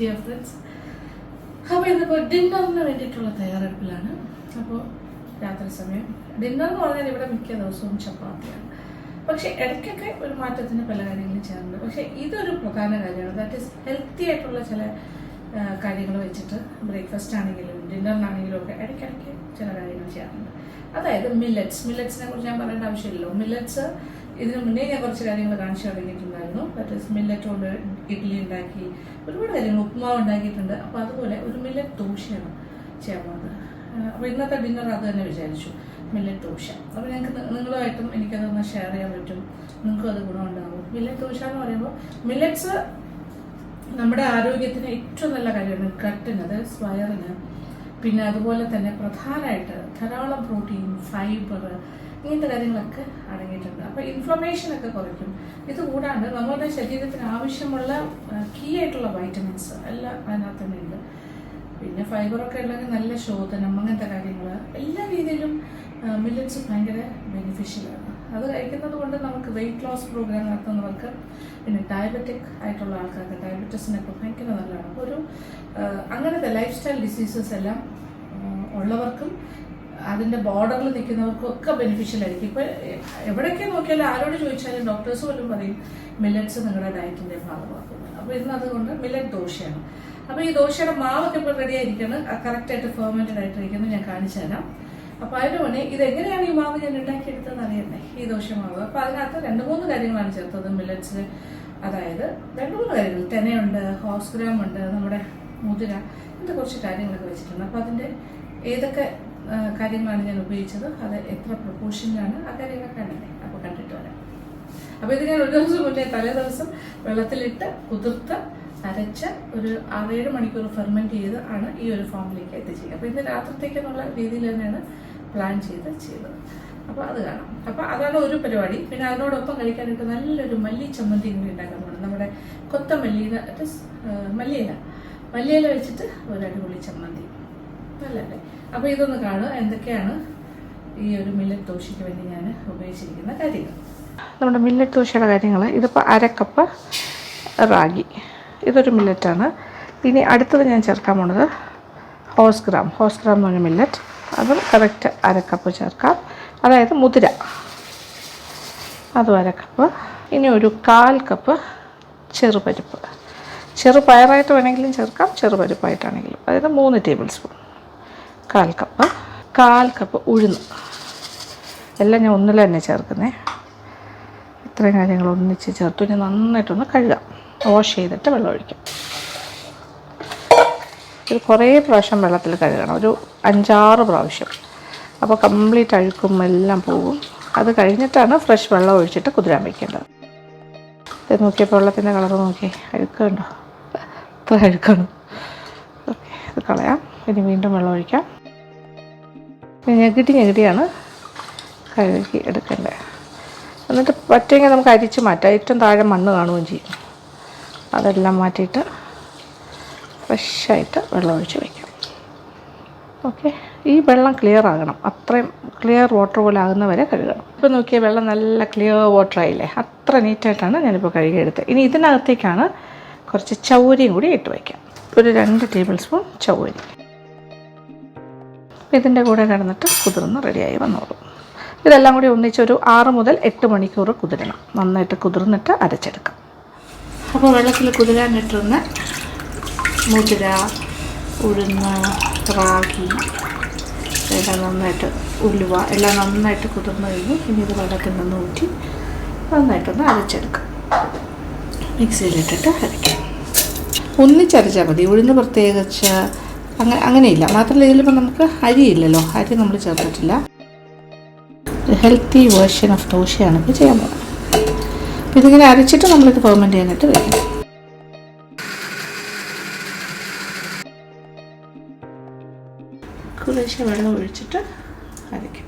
dear friends. അപ്പോൾ ഇതിപ്പോൾ ഡിന്നറിന് വേണ്ടിയിട്ടുള്ള തയ്യാറെടുപ്പിലാണ്. അപ്പോൾ രാത്രി സമയം ഡിന്നർ എന്ന് പറഞ്ഞാൽ ഇവിടെ മിക്ക ദിവസവും ചപ്പാത്തിയാണ്. പക്ഷേ ഇടയ്ക്കൊക്കെ ഒരു മാറ്റത്തിന് പല കാര്യങ്ങളും ചെയ്യാറുണ്ട്. പക്ഷേ ഇതൊരു പ്രധാന കാര്യമാണ്. ദാറ്റ് ഈസ് ഹെൽത്തി ആയിട്ടുള്ള ചില കാര്യങ്ങൾ വെച്ചിട്ട് ബ്രേക്ക്ഫാസ്റ്റ് ആണെങ്കിലും ഡിന്നറിനാണെങ്കിലും ഒക്കെ ഇടയ്ക്കിടയ്ക്ക് ചില കാര്യങ്ങൾ ചെയ്യാറുണ്ട്. അതായത് മില്ലറ്റ്സിനെ കുറിച്ച് ഞാൻ പറയേണ്ട ആവശ്യമില്ലല്ലോ. മില്ലറ്റ്സ് ഇതിനു മുന്നേ ഞാൻ കുറച്ച് കാര്യങ്ങൾ കാണിച്ചു തുടങ്ങിയിട്ടുണ്ടായിരുന്നു. ദാറ്റ് ഈസ് മില്ലറ്റ് കൊണ്ട് ഇഡ്ഡലി ഉണ്ടാക്കി ഒരുപാട് കാര്യങ്ങൾ, ഉപ്മാവ് ഉണ്ടാക്കിയിട്ടുണ്ട്. അപ്പോൾ അതുപോലെ ഒരു മില്ലറ്റ് ദോശയാണ് ചെയ്യാൻ പോകുന്നത്. അപ്പോൾ ഇന്നത്തെ ഡിന്നർ അത് തന്നെ വിചാരിച്ചു, മില്ലറ്റ് ദോശ. അപ്പോൾ ഞങ്ങൾക്ക് നിങ്ങളുമായിട്ടും എനിക്കതൊന്ന് ഷെയർ ചെയ്യാൻ പറ്റും, നിങ്ങൾക്കും അത് ഗുണമുണ്ടാകും. മില്ലറ്റ് ദോശ എന്ന് പറയുമ്പോൾ മില്ലറ്റ്സ് നമ്മുടെ ആരോഗ്യത്തിന് ഏറ്റവും നല്ല കാര്യമാണ്. ഗട്ടിന്, അതായത് വയറിന്, പിന്നെ അതുപോലെ തന്നെ പ്രധാനമായിട്ട് ധാരാളം പ്രോട്ടീൻ, ഫൈബർ, ഇങ്ങനത്തെ കാര്യങ്ങളൊക്കെ അടങ്ങിയിട്ടുണ്ട്. അപ്പോൾ ഇൻഫ്ലമേഷനൊക്കെ കുറയ്ക്കും. ഇത് കൂടാണ്ട് നമ്മുടെ ശരീരത്തിന് ആവശ്യമുള്ള കീ ആയിട്ടുള്ള വൈറ്റമിൻസ് എല്ലാം അതിനകത്ത് തന്നെ ഉണ്ട്. പിന്നെ ഫൈബറൊക്കെ ഉണ്ടെങ്കിൽ നല്ല ശോധനം, അങ്ങനത്തെ കാര്യങ്ങൾ എല്ലാ രീതിയിലും മില്ലറ്റ്സ് ഭയങ്കര ബെനിഫിഷ്യലാണ്. അത് കഴിക്കുന്നത് കൊണ്ട് നമുക്ക് വെയിറ്റ് ലോസ് പ്രോഗ്രാം നടത്തുന്നവർക്ക്, പിന്നെ ഡയബറ്റിക് ആയിട്ടുള്ള ആൾക്കാർക്ക്, ഡയബറ്റീസിനൊക്കെ ഭയങ്കര നല്ലതാണ്. അപ്പോൾ ഒരു അങ്ങനത്തെ ലൈഫ് സ്റ്റൈൽ ഡിസീസസ് എല്ലാം ഉള്ളവർക്കും അതിൻ്റെ ബോർഡറിൽ നിൽക്കുന്നവർക്കും ഒക്കെ ബെനിഫിഷ്യൽ ആയിരിക്കും. ഇപ്പോൾ എവിടെയൊക്കെ നോക്കിയാലും ആരോട് ചോദിച്ചാലും ഡോക്ടേഴ്സ് പോലും പറയും മില്ലറ്റ്സ് നിങ്ങളുടെ ഡയറ്റിൻ്റെ ഭാഗമാക്കുന്നത്. അപ്പോൾ ഇന്ന് അതുകൊണ്ട് മില്ലറ്റ് ദോശയാണ്. അപ്പോൾ ഈ ദോശയുടെ മാവൊക്കെ ഇപ്പോൾ റെഡി ആയിരിക്കണം, കറക്റ്റായിട്ട് ഫെർമെൻറ്റഡ് ആയിട്ടിരിക്കുന്നത് ഞാൻ കാണിച്ചു തരാം. അപ്പോൾ അതിന് മുന്നേ ഇതെങ്ങനെയാണ് ഈ മാവ് ഞാൻ ഉണ്ടാക്കിയെടുത്തതെന്ന് അറിയണ്ടേ, ഈ ദോശ മാവ്. അപ്പോൾ അതിനകത്ത് 2-3 കാര്യങ്ങളാണ് ചേർത്തത് മില്ലറ്റ്സിൽ. അതായത് 2-3 കാര്യങ്ങൾ, തെനയുണ്ട്, ഹോസ് ഗ്രാം ഉണ്ട്, നമ്മുടെ മുതിര, ഇങ്ങനത്തെ കുറച്ച് കാര്യങ്ങളൊക്കെ വെച്ചിട്ടുണ്ട്. അപ്പോൾ അതിൻ്റെ ഏതൊക്കെ കാര്യങ്ങളാണ് ഞാൻ ഉപയോഗിച്ചത്, അത് എത്ര പ്രൊപ്പോർഷനിലാണ്, ആ കാര്യങ്ങളൊക്കെ കണ്ടേ. അപ്പോൾ കണ്ടിട്ട് വരാം. അപ്പോൾ ഇത് ഞാൻ ഒരു ദിവസം മുന്നേ തലേ ദിവസം വെള്ളത്തിലിട്ട് കുതിർത്ത് അരച്ച് ഒരു 6-7 മണിക്കൂർ ഫെർമെൻറ്റ് ചെയ്ത് ആണ് ഈ ഒരു ഫോമിലേക്ക് എത്തിച്ചത്. അപ്പോൾ ഇന്ന് രാത്രിത്തേക്കെന്നുള്ള രീതിയിൽ തന്നെയാണ് പ്ലാൻ ചെയ്തത്. അപ്പോൾ അത് കാണാം. അപ്പോൾ അതാണ് ഒരു പരിപാടി. പിന്നെ അതിനോടൊപ്പം കഴിക്കാനായിട്ട് നല്ലൊരു മല്ലി ചമ്മന്തി കൂടി ഉണ്ടാക്കാൻ പോകണം. നമ്മുടെ കൊത്തമല്ലി, മല്ലിയില വെച്ചിട്ട് ഒരു അടിപൊളി ചമ്മന്തി, നല്ലല്ലേ. അപ്പോൾ ഇതൊന്ന് കാണുക എന്തൊക്കെയാണ് ഈ ഒരു മില്ലറ്റ് ദോശയ്ക്ക് വേണ്ടി ഞാൻ ഉപയോഗിച്ചിരിക്കുന്ന കാര്യങ്ങൾ. നമ്മുടെ മില്ലറ്റ് ദോശയുടെ കാര്യങ്ങൾ, ഇതിപ്പോൾ 1/2 കപ്പ് റാഗി, ഇതൊരു മില്ലറ്റാണ്. ഇനി അടുത്തത് ഞാൻ ചേർക്കാൻ പോണത് ഹോസ് ഗ്രാം എന്ന് പറഞ്ഞ മില്ലറ്റ്, അതും കറക്റ്റ് 1/2 കപ്പ് ചേർക്കാം. അതായത് മുതിര, അതും 1/2 കപ്പ്. ഇനി ഒരു 1/4 കപ്പ് ചെറുപരിപ്പ്, ചെറുപയറായിട്ട് വേണമെങ്കിലും ചേർക്കാം, ചെറുപരിപ്പായിട്ടാണെങ്കിലും. അതായത് 3 ടേബിൾ സ്പൂൺ. 1/4 കപ്പ് ഉഴുന്ന്. എല്ലാം ഞാൻ ഒന്നിൽ തന്നെ ചേർക്കുന്നേ. ഇത്രയും കാര്യങ്ങൾ ഒന്നിച്ച് ചേർത്തു. ഇനി നന്നായിട്ടൊന്ന് കഴുകാം, വാഷ് ചെയ്തിട്ട് വെള്ളം ഒഴിക്കാം. ഇത് കുറേ പ്രാവശ്യം വെള്ളത്തിൽ കഴുകണം, ഒരു 5-6 പ്രാവശ്യം. അപ്പോൾ കംപ്ലീറ്റ് അഴുക്കും എല്ലാം പോകും. അത് കഴിഞ്ഞിട്ടാണ് ഫ്രഷ് വെള്ളം ഒഴിച്ചിട്ട് കുതിരാൻ വയ്ക്കേണ്ടത്. ഇത് നോക്കിയപ്പോൾ വെള്ളത്തിൻ്റെ കളർ നോക്കി, അഴുക്കുണ്ടോ? അത്ര അഴുക്കാണ്. ഓക്കെ, ഇത് കളയാം. ഇനി വീണ്ടും വെള്ളം ഒഴിക്കാം. ഞെകിടിയാണ് കഴുകി എടുക്കേണ്ടത്. എന്നിട്ട് പറ്റുമെങ്കിൽ നമുക്ക് അരിച്ച് മാറ്റാം. ഏറ്റവും താഴെ മണ്ണ് കാണുകയും ചെയ്യും. അതെല്ലാം മാറ്റിയിട്ട് ഫ്രഷായിട്ട് വെള്ളം ഒഴിച്ച് വയ്ക്കാം. ഓക്കെ, ഈ വെള്ളം ക്ലിയർ ആകണം. അത്രയും ക്ലിയർ വാട്ടർ പോലെ ആകുന്നവരെ കഴുകണം. ഇപ്പോൾ നോക്കിയാൽ വെള്ളം നല്ല ക്ലിയർ വാട്ടർ ആയില്ലേ? അത്ര നീറ്റായിട്ടാണ് ഞാനിപ്പോൾ കഴുകിയെടുത്തത്. ഇനി ഇതിനകത്തേക്കാണ് കുറച്ച് ചൗരിയും കൂടി ഇട്ട് വയ്ക്കാം. ഒരു 2 ടേബിൾ സ്പൂൺ ചൗരി. ഇതിൻ്റെ കൂടെ കിടന്നിട്ട് കുതിർന്ന് റെഡിയായി വന്നോളൂ. ഇതെല്ലാം കൂടി ഒന്നിച്ചൊരു 6 മുതൽ 8 മണിക്കൂർ കുതിരണം. നന്നായിട്ട് കുതിർന്നിട്ട് അരച്ചെടുക്കാം. അപ്പോൾ വെള്ളത്തിൽ കുതിരാനിട്ടിരുന്ന മുതിര, ഉഴുന്ന്, റാഗി എല്ലാം നന്നായിട്ട്, ഉലുവ എല്ലാം നന്നായിട്ട് കുതിർന്ന് കഴിഞ്ഞു. ഇനി ഇത് വെള്ളത്തിൽ നിന്ന് ഊറ്റി നന്നായിട്ടൊന്ന് അരച്ചെടുക്കാം. മിക്സിയിലിട്ടിട്ട് അരയ്ക്കാം. ഒന്നിച്ചരച്ചാൽ മതി, ഉഴുന്ന് പ്രത്യേകിച്ച് അങ്ങനെയില്ല. മാത്രമല്ല ഇതിലിപ്പോൾ നമുക്ക് അരിയില്ലല്ലോ, അരി നമ്മൾ ചേർത്തിട്ടില്ല. ഹെൽത്തി വേർഷൻ ഓഫ് ദോശയാണ് ഇപ്പോൾ ചെയ്യാൻ പോകുന്നത്. ഇതിങ്ങനെ അരച്ചിട്ട് നമ്മളിത് ഫെർമെൻറ്റ് ചെയ്യാനായിട്ട് വയ്ക്കണം. കുറേശ്ശെ വെള്ളം ഒഴിച്ചിട്ട് അരയ്ക്കും.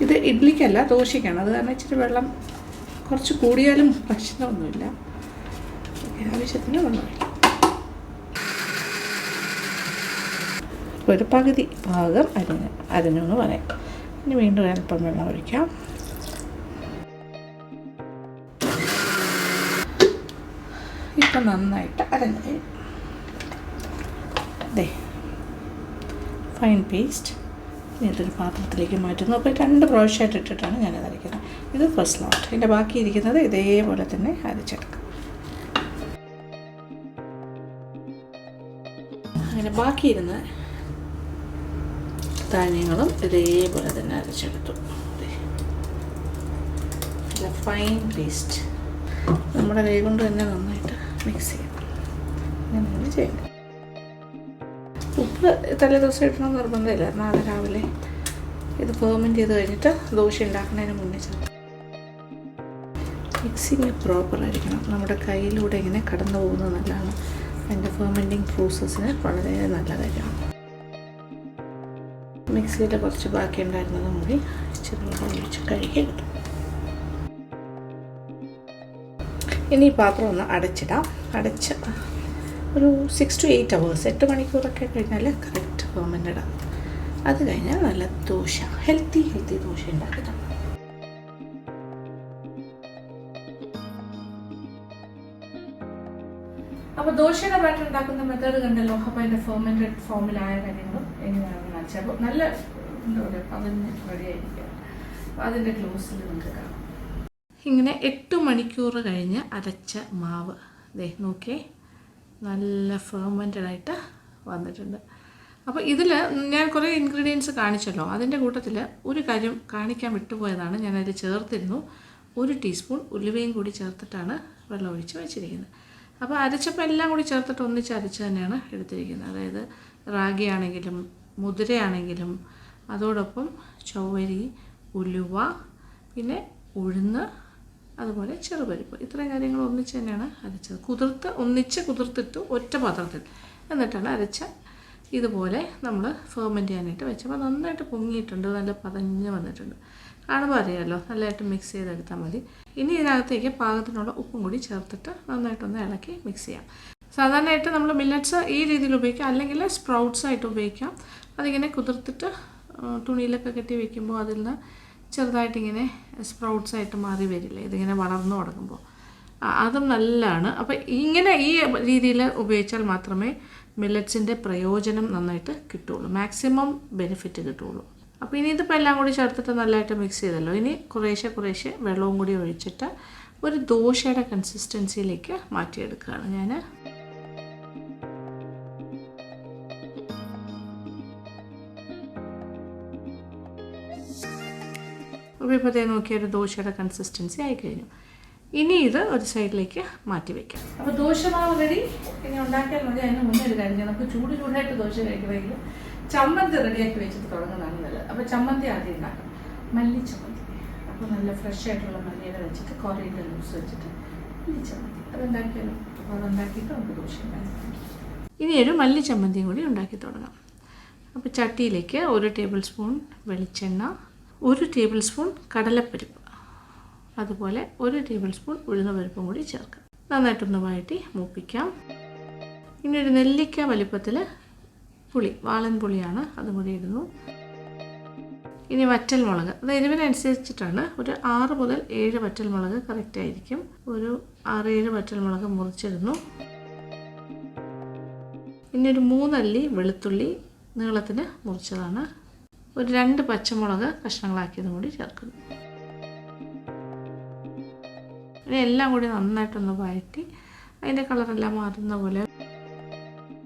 ഇത് ഇഡ്ലിക്കല്ല, ദോശയ്ക്കാണ്. അത് കാരണം ഇച്ചിരി വെള്ളം കുറച്ച് കൂടിയാലും പ്രശ്നമൊന്നുമില്ല. ആവശ്യത്തിന് വെള്ളം ഒഴിക്കും. ഒരു പകുതി ഭാഗം അരിഞ്ഞു എന്ന് പറയാം. ഇനി വീണ്ടും അല്പം വെള്ളം ഒഴിക്കാം. ഇപ്പം നന്നായിട്ട് അരഞ്ഞു. ദേ ഫൈൻ പേസ്റ്റ്. ഇനി ഇതൊരു പാത്രത്തിലേക്ക് മാറ്റുന്നു. അപ്പോൾ 2 പ്രാവശ്യമായിട്ട് ഇട്ടിട്ടാണ് ഞാനത് അരയ്ക്കുന്നത്. ഇത് ഫസ്റ്റ് നോട്ട്. ഇതിൻ്റെ ബാക്കി ഇരിക്കുന്നത് ഇതേപോലെ തന്നെ അരച്ചെടുക്കാം. അങ്ങനെ ബാക്കിയിരുന്ന ധാന്യങ്ങളും ഇതേപോലെ തന്നെ അരച്ചെടുത്തു. നല്ല ഫൈൻ പേസ്റ്റ്. നമ്മുടെ കൈ കൊണ്ട് തന്നെ നന്നായിട്ട് മിക്സ് ചെയ്യണം. അങ്ങനെയാണ് ചെയ്യേണ്ടത്. ഉപ്പ് തലേ ദിവസം ഇടണമെന്ന് നിർബന്ധമില്ല. നാളെ രാവിലെ ഇത് ഫെർമെൻറ്റ് ചെയ്ത് കഴിഞ്ഞിട്ട് ദോശ ഉണ്ടാക്കുന്നതിന് മുന്നേ ചേർത്ത് മിക്സിങ് പ്രോപ്പറായിരിക്കണം. നമ്മുടെ കയ്യിലൂടെ ഇങ്ങനെ കടന്നു പോകുന്നത് നല്ലതാണ്. അതിൻ്റെ ഫെർമെൻറ്റിങ് പ്രോസസ്സിന് വളരെ നല്ല കാര്യമാണ്. മിക്സിയിൽ കുറച്ച് ബാക്കി ഉണ്ടായിരുന്നതും കൂടി ചെറുപ്പം ഒഴിച്ച് കഴുകി എടുത്തു. ഇനി ഈ പാത്രം ഒന്ന് അടച്ചിടാം. അടച്ച് ഒരു 6 to 8 hours, 8 മണിക്കൂറൊക്കെ കഴിഞ്ഞാൽ കറക്റ്റ് ഫെർമെൻ്റ് ഇടാം. അത് കഴിഞ്ഞാൽ നല്ല ദോശ, ഹെൽത്തി ദോശ ഉണ്ടാക്കിയിട്ടാണ്. അപ്പോൾ ദോശയുടെ ബാറ്റർ ഉണ്ടാക്കുന്ന മെത്തേഡ് കണ്ടല്ലോ. അപ്പോൾ അതിൻ്റെ ഫെർമെൻറ്റഡ് ഫോമിലായ കാര്യങ്ങളും എങ്ങനെയാണെന്ന് കാണിച്ചാൽ അപ്പോൾ നല്ല എന്താ പറയുക അതിന് റെഡി ആയിരിക്കുക. അപ്പോൾ അതിൻ്റെ ക്ലോസിൽ നമുക്ക് കാണാം. ഇങ്ങനെ 8 മണിക്കൂർ കഴിഞ്ഞ് അരച്ച മാവ് ദേ നോക്കിയേ നല്ല ഫെർമെൻറ്റഡായിട്ട് വന്നിട്ടുണ്ട്. അപ്പോൾ ഇതിൽ ഞാൻ കുറേ ഇൻഗ്രീഡിയൻസ് കാണിച്ചല്ലോ. അതിൻ്റെ കൂട്ടത്തിൽ ഒരു കാര്യം കാണിക്കാൻ വിട്ടുപോയതാണ്. ഞാനതിൽ ചേർത്തിരുന്നു 1 ടീസ്പൂൺ ഉലുവയും കൂടി ചേർത്തിട്ടാണ് വെള്ളം ഒഴിച്ച് വെച്ചിരിക്കുന്നത്. അപ്പോൾ അരച്ചപ്പോൾ എല്ലാം കൂടി ചേർത്തിട്ട് ഒന്നിച്ച് അരച്ച് തന്നെയാണ് എടുത്തിരിക്കുന്നത്. അതായത് റാഗി ആണെങ്കിലും മുതിരയാണെങ്കിലും അതോടൊപ്പം ചൊവ്വരി, ഉലുവ, പിന്നെ ഉഴുന്ന്, അതുപോലെ ചെറുപരിപ്പ്, ഇത്രയും കാര്യങ്ങൾ ഒന്നിച്ച് തന്നെയാണ് അരച്ചത്. ഒന്നിച്ച് കുതിർത്തിട്ട് ഒറ്റ പാത്രത്തിൽ എന്നിട്ടാണ് അരച്ച. ഇതുപോലെ നമ്മൾ ഫെർമെൻറ്റ് ചെയ്യാനായിട്ട് വെച്ചപ്പോൾ നന്നായിട്ട് പൊങ്ങിയിട്ടുണ്ട്, നല്ല പതഞ്ഞ് വന്നിട്ടുണ്ട്. കാണുമ്പോൾ അറിയാമല്ലോ. നല്ലതായിട്ട് മിക്സ് ചെയ്തെടുത്താൽ മതി. ഇനി ഇതിനകത്തേക്ക് പാകത്തിനുള്ള ഉപ്പും കൂടി ചേർത്തിട്ട് നന്നായിട്ടൊന്ന് ഇളക്കി മിക്സ് ചെയ്യാം. സാധാരണയായിട്ട് നമ്മൾ മില്ലറ്റ്സ് ഈ രീതിയിൽ ഉപയോഗിക്കാം, അല്ലെങ്കിൽ സ്പ്രൗട്ട്സ് ആയിട്ട് ഉപയോഗിക്കാം. അതിങ്ങനെ കുതിർത്തിട്ട് തുണിയിലൊക്കെ കെട്ടി വയ്ക്കുമ്പോൾ അതിൽ നിന്ന് ചെറുതായിട്ടിങ്ങനെ സ്പ്രൗട്ട്സ് ആയിട്ട് മാറി വരില്ലേ, ഇതിങ്ങനെ വളർന്നു തുടങ്ങുമ്പോൾ. അതും നല്ലതാണ്. അപ്പോൾ ഇങ്ങനെ ഈ രീതിയിൽ ഉപയോഗിച്ചാൽ മാത്രമേ മില്ലറ്റ്സിൻ്റെ പ്രയോജനം നന്നായിട്ട് കിട്ടുള്ളൂ, മാക്സിമം ബെനിഫിറ്റ് കിട്ടുള്ളൂ. അപ്പോൾ ഇനി ഇതിപ്പോൾ എല്ലാം കൂടി ചേർത്തിട്ട് നല്ലതായിട്ട് മിക്സ് ചെയ്തല്ലോ. ഇനി കുറേശ്ശെ വെള്ളവും കൂടി ഒഴിച്ചിട്ട് ഒരു ദോശയുടെ കൺസിസ്റ്റൻസിയിലേക്ക് മാറ്റിയെടുക്കുകയാണ് ഞാൻ. അപ്പോൾ ഇപ്പോഴത്തേ നോക്കിയൊരു ദോശയുടെ കൺസിസ്റ്റൻസി ആയിക്കഴിഞ്ഞു. ഇനി ഇത് ഒരു സൈഡിലേക്ക് മാറ്റി വയ്ക്കാം. അപ്പോൾ ദോശമാവ് റെഡി. ഇനി ഉണ്ടാക്കിയാൽ മതി. അതിന് മുന്നേ ഒരു കാര്യം, നമുക്ക് ചൂടായിട്ട് ദോശ കഴിക്കണമെങ്കിൽ ചമ്മന്തി റെഡിയാക്കി വെച്ചിട്ട് തുടങ്ങുന്നതാണ് നല്ലത്. അപ്പോൾ ചമ്മന്തി ആദ്യം ഉണ്ടാക്കാം. മല്ലി ചമ്മന്തി. അപ്പോൾ നല്ല ഫ്രഷ് ആയിട്ടുള്ള മല്ലിയില വെച്ചിട്ട് കൊറിയൻഡർ ലീവ്സ് വെച്ചിട്ട് മല്ലി ചമ്മന്തി അതുണ്ടാക്കിയാലോ. അപ്പോൾ അതുണ്ടാക്കിയിട്ട് നമുക്ക് ദോശ ഉണ്ടാക്കാം. ഇനി ഒരു മല്ലി ചമ്മന്തിയും കൂടി ഉണ്ടാക്കി തുടങ്ങാം. അപ്പോൾ ചട്ടിയിലേക്ക് 1 ടേബിൾ സ്പൂൺ വെളിച്ചെണ്ണ, 1 ടേബിൾ സ്പൂൺ കടലപ്പരിപ്പ്, അതുപോലെ 1 ടേബിൾ സ്പൂൺ ഉഴുന്നുപരിപ്പും കൂടി ചേർക്കാം. നന്നായിട്ടൊന്ന് വഴറ്റി മൂപ്പിക്കാം. ഇനി ഒരു നെല്ലിക്ക വലിപ്പത്തിൽ പുളി, വാളൻ പുളിയാണ്, അതും കൂടി ഇടുന്നു. ഇനി വറ്റൽമുളക്, അത് എരിവിനനുസരിച്ചിട്ടാണ്. ഒരു 6 മുതൽ 7 വറ്റൽമുളക് കറക്റ്റായിരിക്കും. ഒരു 6-7 വറ്റൽമുളക് മുറിച്ചിടുന്നു. ഇനി ഒരു 3 അല്ലി വെളുത്തുള്ളി നീളത്തിന് മുറിച്ചതാണ്. ഒരു 2 പച്ചമുളക് കഷ്ണങ്ങളാക്കിയതും കൂടി ചേർക്കുന്നു. ഇനി എല്ലാം കൂടി നന്നായിട്ടൊന്ന് വഴറ്റി അതിൻ്റെ കളറെല്ലാം മാറുന്ന പോലെ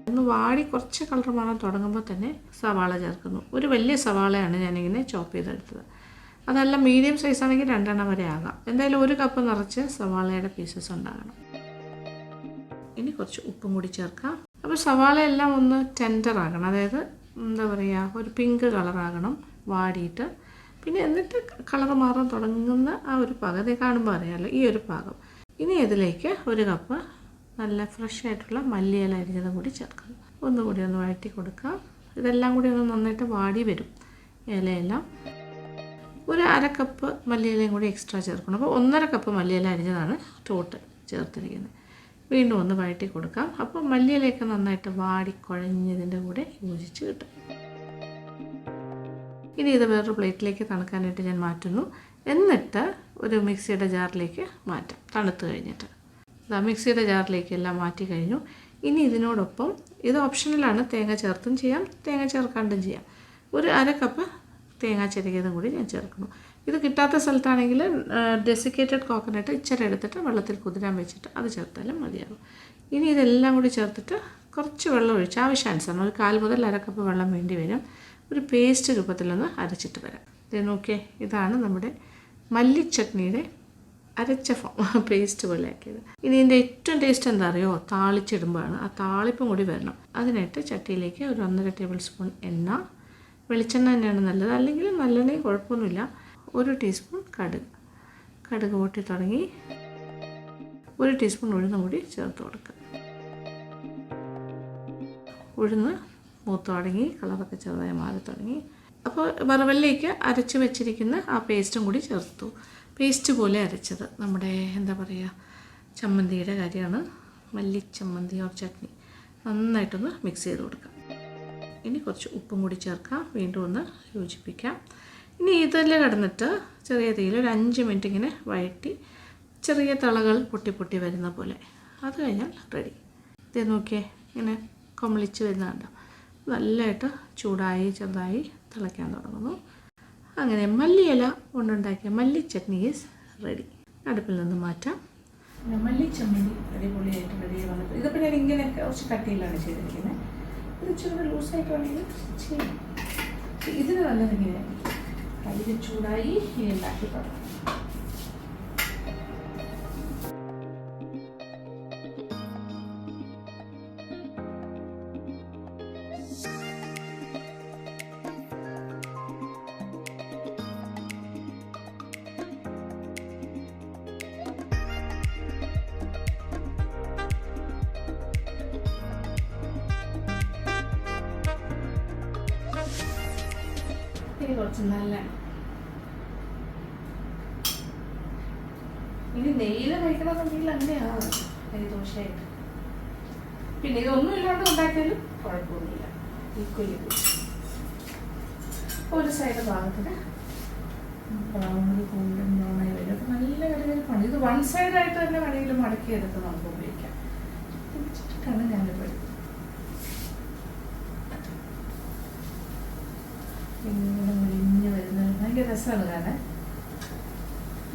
ഒന്ന് വാടി കുറച്ച് കളർ മാറാൻ തുടങ്ങുമ്പോൾ തന്നെ സവാള ചേർക്കുന്നു. ഒരു വലിയ സവാളയാണ് ഞാനിങ്ങനെ ചോപ്പ് ചെയ്തെടുത്തത്. അതല്ല മീഡിയം സൈസ് ആണെങ്കിൽ 2 എണ്ണം വരെ ആകാം. എന്തായാലും 1 കപ്പ് നിറച്ച് സവാളയുടെ പീസസ് ഉണ്ടാകണം. ഇനി കുറച്ച് ഉപ്പും കൂടി ചേർക്കാം. അപ്പോൾ സവാളയെല്ലാം ഒന്ന് ടെൻഡർ ആകണം, അതായത് എന്താ പറയുക, ഒരു പിങ്ക് കളറാകണം വാടിയിട്ട്. പിന്നെ എന്നിട്ട് കളർ മാറാൻ തുടങ്ങുന്ന ആ ഒരു പാകം കാണുമ്പോൾ അറിയാമല്ലോ, ഈ ഒരു പാകം. ഇനി ഇതിലേക്ക് 1 കപ്പ് നല്ല ഫ്രഷ് ആയിട്ടുള്ള മല്ലിയില അരിഞ്ഞതും കൂടി ചേർക്കണം. ഒന്നുകൂടി ഒന്ന് വഴറ്റി കൊടുക്കാം. ഇതെല്ലാം കൂടി ഒന്ന് നന്നായിട്ട് വാടി വരും ഇലയെല്ലാം. ഒരു 1/2 കപ്പ് മല്ലിയിലയും കൂടി എക്സ്ട്രാ ചേർക്കണം. അപ്പോൾ 1.5 കപ്പ് മല്ലിയില അരിഞ്ഞതാണ് ടോട്ടൽ ചേർത്തിരിക്കുന്നത്. വീണ്ടും ഒന്ന് വഴറ്റി കൊടുക്കാം. അപ്പോൾ മല്ലിയിലയൊക്കെ നന്നായിട്ട് വാടി കുഴഞ്ഞതിൻ്റെ കൂടെ യോജിച്ച് കിട്ടും. ഇനി ഇത് വേറൊരു പ്ലേറ്റിലേക്ക് തണുക്കാനായിട്ട് ഞാൻ മാറ്റുന്നു. എന്നിട്ട് ഒരു മിക്സിയുടെ ജാറിലേക്ക് മാറ്റാം, തണുത്ത് കഴിഞ്ഞിട്ട്. മിക്സിയുടെ ജാറിലേക്ക് എല്ലാം മാറ്റി കഴിഞ്ഞു. ഇനി ഇതിനോടൊപ്പം ഇത് ഓപ്ഷണലാണ്, തേങ്ങ ചേർത്തും ചെയ്യാം തേങ്ങ ചേർക്കാണ്ടും ചെയ്യാം. ഒരു 1/2 കപ്പ് തേങ്ങ ചിരകിയതും കൂടി ഞാൻ ചേർക്കുന്നു. ഇത് കിട്ടാത്ത സ്ഥലത്താണെങ്കിൽ ഡെസിക്കേറ്റഡ് കോക്കനട്ട് ഇച്ചിരി എടുത്തിട്ട് വെള്ളത്തിൽ കുതിരാൻ വെച്ചിട്ട് അത് ചേർത്താലും മതിയാകും. ഇനി ഇതെല്ലാം കൂടി ചേർത്തിട്ട് കുറച്ച് വെള്ളം ഒഴിച്ച് ആവശ്യാനുസരണം ഒരു 1/4 മുതൽ 1/2 കപ്പ് വെള്ളം വേണ്ടി വരും. ഒരു പേസ്റ്റ് രൂപത്തിലൊന്ന് അരച്ചിട്ട് വരാം. ഇത് നോക്കിയേ, ഇതാണ് നമ്മുടെ മല്ലി ചട്നിയുടെ അരച്ച പേസ്റ്റ് പോലെ ആക്കിയത്. ഇനി ഇതിൻ്റെ ഏറ്റവും ടേസ്റ്റ് എന്താ അറിയോ, താളിച്ചിടുമ്പോഴാണ്. ആ താളിപ്പും കൂടി വരണം. അതിനായിട്ട് ചട്ടിയിലേക്ക് ഒരു 1.5 ടേബിൾ സ്പൂൺ എണ്ണ, വെളിച്ചെണ്ണ തന്നെയാണ് നല്ലത്, അല്ലെങ്കിൽ നല്ലെണ്ണയും കുഴപ്പമൊന്നുമില്ല. 1 ടീസ്പൂൺ കടുക് പൊട്ടി തുടങ്ങി 1 ടീസ്പൂൺ ഉഴുന്നും കൂടി ചേർത്ത് കൊടുക്കുക. ഉഴുന്ന് മൂത്ത് തുടങ്ങി, കളറൊക്കെ ചെറുതായി മാറി തുടങ്ങി. അപ്പോൾ വറവലിലേക്ക് അരച്ച് വെച്ചിരിക്കുന്ന ആ പേസ്റ്റും കൂടി ചേർത്തു. പേസ്റ്റ് പോലെ അരച്ചത് നമ്മുടെ എന്താ പറയുക, ചമ്മന്തിയുടെ കാര്യമാണ്. മല്ലിച്ചമ്മന്തി ഓർ ചട്നി നന്നായിട്ടൊന്ന് മിക്സ് ചെയ്ത് കൊടുക്കാം. ഇനി കുറച്ച് ഉപ്പും കൂടി ചേർക്കാം, വീണ്ടും ഒന്ന് യോജിപ്പിക്കാം. ഇനി ഇതെല്ലാം കിടന്നിട്ട് ചെറിയ തീയിൽ ഒരു 5 മിനിറ്റ് ഇങ്ങനെ വഴറ്റി ചെറിയ തിളകൾ പൊട്ടി വരുന്ന പോലെ. അത് കഴിഞ്ഞാൽ റെഡി. ഇത് നോക്കിയേ, ഇങ്ങനെ കൊമളിച്ച് വരുന്നുണ്ടോ, നല്ലതായിട്ട് ചൂടായി ചെറുതായി തിളയ്ക്കാൻ തുടങ്ങുന്നു. അങ്ങനെ മല്ലിയില കൊണ്ടുണ്ടാക്കിയ മല്ലി ചട്നി ഈസ് റെഡി. അടുപ്പിൽ നിന്ന് മാറ്റാം. മല്ലി ചമ്മന്തി അടിപൊളിയായിട്ട് റെഡി വന്നിട്ട് ഇതിപ്പോൾ ഞാൻ ഇങ്ങനെ കുറച്ച് കട്ടിയിലാണ് ചെയ്തിരിക്കുന്നത്. ഇത് ഇച്ചിരി ലൂസായിട്ട് വേണമെങ്കിൽ ചെയ്യാം. ഇതിന് നല്ലത് ഇങ്ങനെയാണ്. കയ്യിൽ ചൂടായി ഇനി ഉണ്ടാക്കി തുടങ്ങും. ഇനി കുറച്ച് നല്ല ഇനി നെയ്യിൽ കഴിക്കണമെന്നുണ്ടെങ്കിൽ അങ്ങനെയാണ് നെയ്യ് ദോശയായിട്ട്. പിന്നെ ഇതൊന്നും ഇല്ലാണ്ട് ഉണ്ടാക്കിയാലും കുഴപ്പമൊന്നുമില്ല. ഈക്വലി ഒരു സൈഡ് ഭാഗത്തിന് ഗോൾഡൻ ബ്രൗണായി വരും. അപ്പം നല്ല കറിവേൽപ്പാണ്. ഇത് 1 സൈഡായിട്ട് തന്നെ വേണമെങ്കിലും മടക്കിയെടുത്ത് നമുക്ക് ഉപയോഗിക്കാം. തിരിച്ചിട്ടാണ് ഞാനിപ്പോൾ ഇങ്ങനെ മുരിഞ്ഞ് വരുന്നത് ഭയങ്കര രസമാണ് കാണാൻ.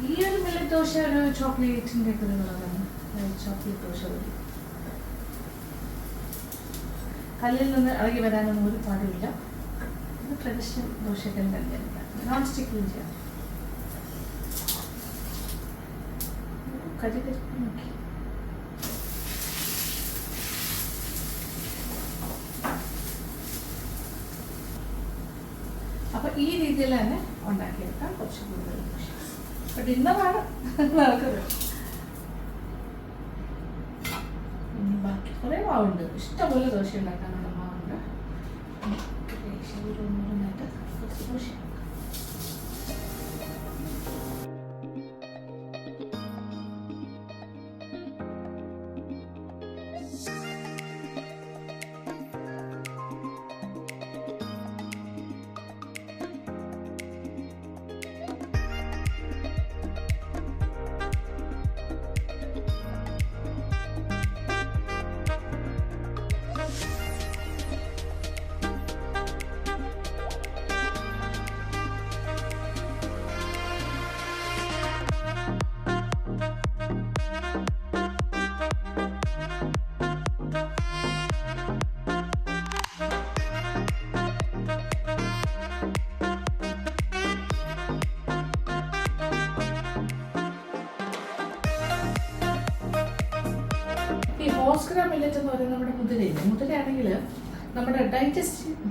ഈ ഒരു മില്ലറ്റ് ദോശ ഒരു ചോക്ലേറ്റിൻ്റെ ഒക്കെ ഒരു കളറാണ്. ചോക്ലേറ്റ് ദോശ പോലെ കല്ലിൽ നിന്ന് ഇളകി വരാനൊന്നും ഒരു പാടുമില്ല. ഇത് ട്രഡീഷണൽ ദോശക്കല്ല് തന്നെയാണ്. നോൺ സ്റ്റിക്കിലും ചെയ്യാം. കരി നോക്കി അപ്പൊ ഈ രീതിയിൽ തന്നെ ഉണ്ടാക്കിയെടുക്കാം. കുറച്ച് കൂടുതൽ അപ്പൊ ഡിന്നറാണ് നടക്കുന്നത്. ഇനി ബാക്കി കുറെ മാവുണ്ട്, ഇഷ്ടംപോലെ ദോശ ഉണ്ടാക്കാനുള്ള മാവുണ്ട്. കുറച്ച് ദോശ ഓസ്കര മില്ലറ്റ് എന്ന് പറയുന്നത് നമ്മുടെ മുതിരയില്ല. മുതിരയാണെങ്കിൽ നമ്മുടെ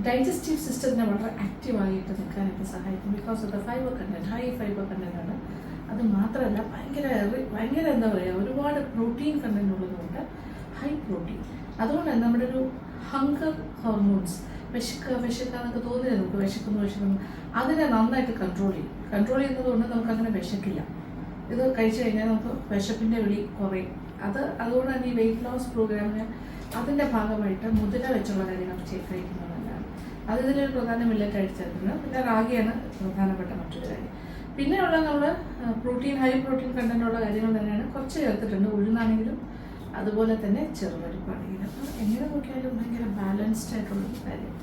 ഡൈജസ്റ്റീവ് സിസ്റ്റത്തിനെ വളരെ ആക്റ്റീവായിട്ട് നിൽക്കാനായിട്ട് സഹായിക്കും. Because of the fibre content, high fibre content ആണ്. അത് മാത്രമല്ല ഭയങ്കര എന്താ പറയുക, ഒരുപാട് പ്രോട്ടീൻ കണ്ടന്റ് ഉള്ളതുകൊണ്ട് ഹൈ പ്രോട്ടീൻ. അതുകൊണ്ട് തന്നെ നമ്മുടെ ഒരു ഹങ്കർ ഹോർമോൺസ്, വിശക്കാന്നൊക്കെ തോന്നിയത് നമുക്ക് വിശക്കുന്നു അതിനെ നന്നായിട്ട് കൺട്രോൾ ചെയ്യുന്നത് കൊണ്ട് നമുക്ക് അങ്ങനെ വിശക്കില്ല. ഇത് കഴിച്ചു കഴിഞ്ഞാൽ നമുക്ക് വിശപ്പിൻ്റെ വിളി കുറയും. അതുകൊണ്ട് തന്നെ ഈ വെയിറ്റ് ലോസ് പ്രോഗ്രാമിന് അതിൻ്റെ ഭാഗമായിട്ട് മുതിര വെച്ചുള്ള കാര്യങ്ങൾ കഴിക്കുന്നത് നല്ലതാണ്. അത് ഇതിലൊരു പ്രധാന മില്ലറ്റ് അടിച്ചിട്ടുണ്ട്. പിന്നെ റാഗിയാണ് പ്രധാനപ്പെട്ട മറ്റൊരു കാര്യം. പിന്നെയുള്ള നമ്മൾ ഹൈ പ്രോട്ടീൻ കണ്ടന്റ് ഉള്ള കാര്യങ്ങൾ തന്നെയാണ് കുറച്ച് ചേർത്തിട്ടുണ്ട്. ഉഴുന്നാണെങ്കിലും അതുപോലെ തന്നെ ചെറുപരിപ്പാണ് ഇങ്ങനെ. അപ്പോൾ എങ്ങനെ നോക്കിയാലും ഭയങ്കര ബാലൻസ്ഡ് ആയിട്ടുള്ളൊരു കാര്യം.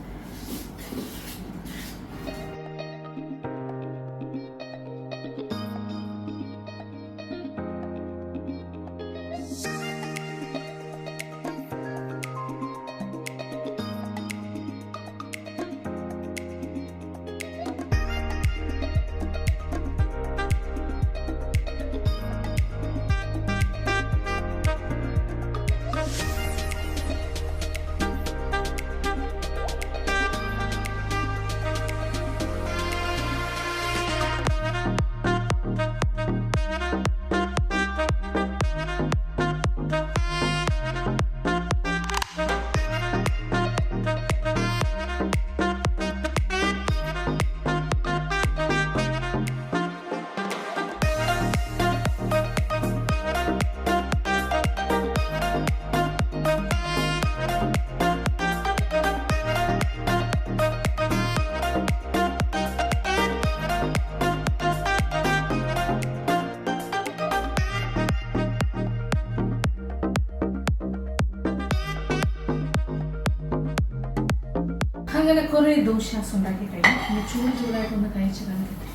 അങ്ങനെ കുറേ ദോശാസ് ഉണ്ടാക്കി കഴിഞ്ഞു. ചൂടായിട്ടൊന്ന് കഴിച്ച് കാണിക്കട്ടെ.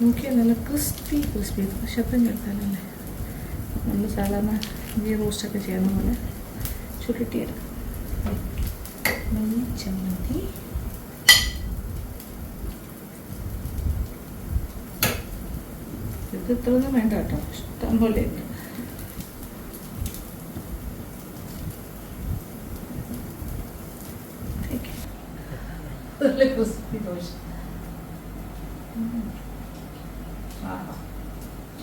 നോക്കിയാൽ നല്ല ക്രിസ്പി ശബ്ദം കേൾക്കാനല്ലേ. നമ്മൾ സാധാരണ ഗീ റോസ്റ്റൊക്കെ ചെയ്യുന്ന പോലെ ചുരുട്ടിയെടുക്കാം. ചമ്മന്തി, ഇത് ഇത്രയൊന്നും വേണ്ട കേട്ടോ, ഇഷ്ടം പോലെ ഉണ്ട്. ക്രിസ്പി ദോശ.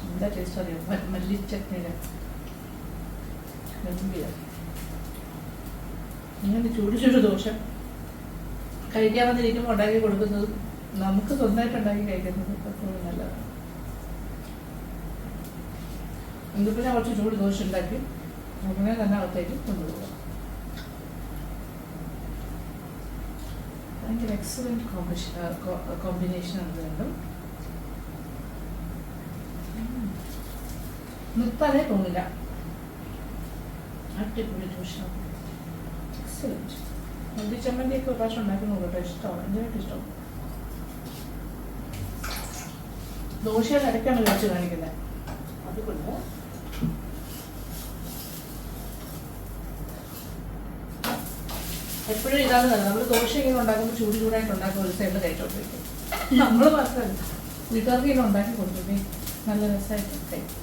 എന്താ ടേസ്റ്റ് അറിയാം. മല്ലി ചട്നിയുടെ ഇങ്ങനെ ചൂട് ദോശ കഴിക്കാൻ വന്നിരിക്കുമ്പോൾ ഉണ്ടാക്കി കൊടുക്കുന്നത് നമുക്ക് സ്വന്തമായിട്ട് ഉണ്ടാക്കി കഴിക്കുന്നത് എപ്പോഴും നല്ലതാണ്. എന്നിട്ട് ഞാൻ കുറച്ച് ചൂട് ദോശ ഉണ്ടാക്കി അങ്ങനെ തന്നെ അകത്തേക്ക് കൊണ്ടുപോകാം. ഭയങ്കര എക്സലൻറ്റ് കോമ്പിനേഷനാണ് ഇത് രണ്ടും. നിർത്താനേ തോന്നില്ല. അടിപൊളി ദോശ, എക്സലൻറ്റ്. മല്ലി ചമ്മന്തിയൊക്കെ ഒരു പ്രാവശ്യം ഉണ്ടാക്കി നോക്കട്ടെ, ഇഷ്ടമാണ്, ഭയങ്കരമായിട്ട് ഇഷ്ടമാണ്. ദോശയുടെ ഇടയ്ക്കാണ് കഴിച്ച് കാണിക്കുന്നത്. അതുകൊണ്ട് എപ്പോഴും ഇതാണ് നല്ലത്. നമ്മൾ ദോശ ഇങ്ങനെ ഉണ്ടാക്കുമ്പോൾ ചൂടായിട്ട് ഉണ്ടാക്കും, ഒരു സൈഡിൽ കഴിച്ചോണ്ടിരിക്കും. നമ്മൾ മാത്രമല്ല, വീട്ടുകാർക്ക് ഇങ്ങനെ ഉണ്ടാക്കി കൊടുത്തിട്ടേ നല്ല രസമായിട്ട് കഴിക്കും.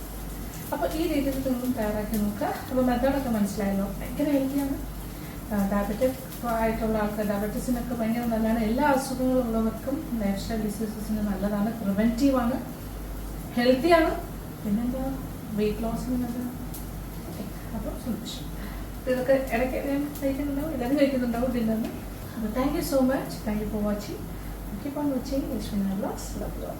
അപ്പോൾ ഈ രീതിയിൽ നിന്നും തയ്യാറാക്കി നോക്കുക. അപ്പോൾ മെത്തേഡൊക്കെ മനസ്സിലായല്ലോ. ഭയങ്കര ഹെൽത്തിയാണ്. ഡയബറ്റിക് ആയിട്ടുള്ള ആൾക്കാർ, ഡയബറ്റീസിനൊക്കെ ഭയങ്കര നല്ലതാണ്. എല്ലാ അസുഖങ്ങളും ഉള്ളവർക്കും ലൈഫ് സ്റ്റൈൽ ഡിസീസസിന് നല്ലതാണ്. പ്രിവെൻറ്റീവാണ്, ഹെൽത്തിയാണ്, പിന്നെന്താ വെയിറ്റ് ലോസിന് നല്ലതാണ്. അപ്പോൾ സന്തോഷം. ഇതൊക്കെ ഇടയ്ക്ക് ഞാൻ കഴിക്കുന്നുണ്ടാവും, എല്ലാവരും കഴിക്കുന്നുണ്ടാവും ഡിന്നറിന്. അപ്പോൾ thank you so much. Thank you for watching. Keep on watching Lakshmi Nair vlogs. Love you all.